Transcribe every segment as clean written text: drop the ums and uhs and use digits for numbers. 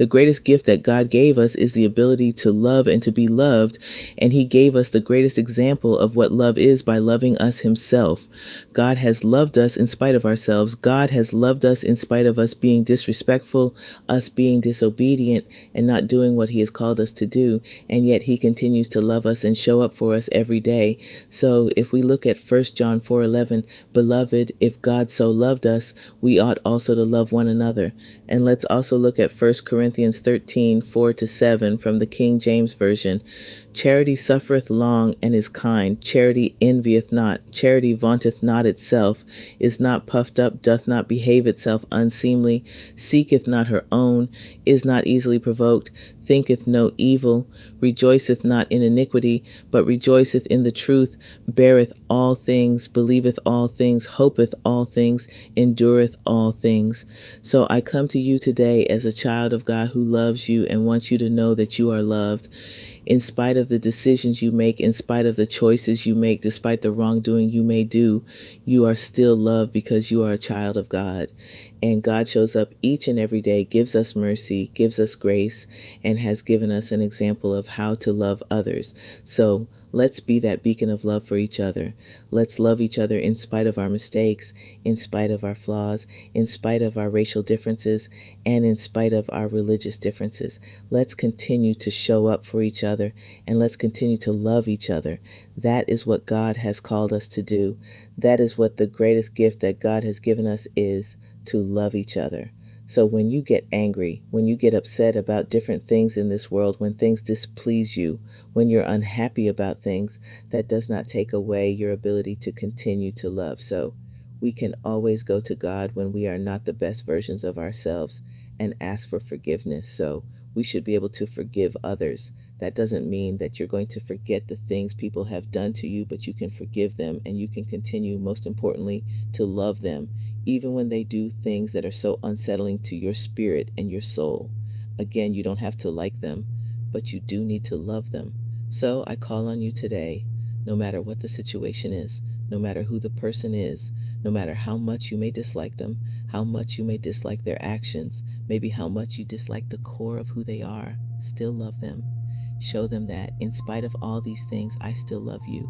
The greatest gift that God gave us is the ability to love and to be loved. And he gave us the greatest example of what love is by loving us himself. God has loved us in spite of ourselves. God has loved us in spite of us being disrespectful, us being disobedient, and not doing what he has called us to do. And yet he continues to love us and show up for us every day. So if we look at 1 John 4:11, beloved, if God so loved us, we ought also to love one another. And let's also look at 1 Corinthians 13:4-7 from the King James Version. Charity suffereth long and is kind. Charity envieth not. Charity vaunteth not itself, is not puffed up, doth not behave itself unseemly, seeketh not her own, is not easily provoked, thinketh no evil, rejoiceth not in iniquity, but rejoiceth in the truth, beareth all things, believeth all things, hopeth all things, endureth all things. So I come to you today as a child of God who loves you and wants you to know that you are loved. In spite of the decisions you make, in spite of the choices you make, despite the wrongdoing you may do, you are still loved because you are a child of God. And God shows up each and every day, gives us mercy, gives us grace, and has given us an example of how to love others. So let's be that beacon of love for each other. Let's love each other in spite of our mistakes, in spite of our flaws, in spite of our racial differences, and in spite of our religious differences. Let's continue to show up for each other, and let's continue to love each other. That is what God has called us to do. That is what the greatest gift that God has given us is, to love each other. So when you get angry, when you get upset about different things in this world, when things displease you, when you're unhappy about things, that does not take away your ability to continue to love. So we can always go to God when we are not the best versions of ourselves and ask for forgiveness. So we should be able to forgive others. That doesn't mean that you're going to forget the things people have done to you, but you can forgive them and you can continue, most importantly, to love them, even when they do things that are so unsettling to your spirit and your soul. Again, you don't have to like them, but you do need to love them. So I call on you today, no matter what the situation is, no matter who the person is, no matter how much you may dislike them, how much you may dislike their actions, maybe how much you dislike the core of who they are, still love them. Show them that in spite of all these things, I still love you.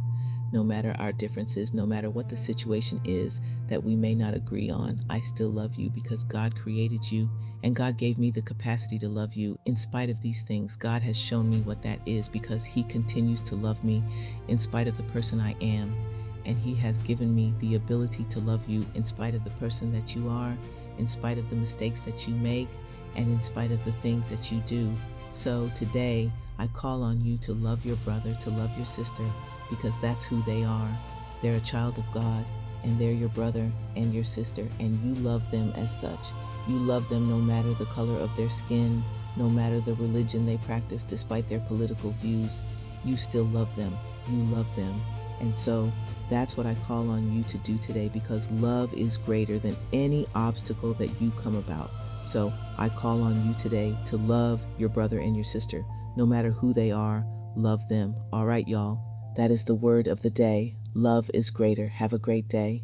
No matter our differences, no matter what the situation is that we may not agree on, I still love you because God created you and God gave me the capacity to love you. In spite of these things, God has shown me what that is because he continues to love me in spite of the person I am. And he has given me the ability to love you in spite of the person that you are, in spite of the mistakes that you make, and in spite of the things that you do. So today, I call on you to love your brother, to love your sister, because that's who they are. They're a child of God, and they're your brother and your sister, and you love them as such. You love them no matter the color of their skin, no matter the religion they practice, despite their political views. You still love them. You love them. And so that's what I call on you to do today, because love is greater than any obstacle that you come about. So I call on you today to love your brother and your sister. No matter who they are, love them. All right, y'all. That is the word of the day. Love is greater. Have a great day.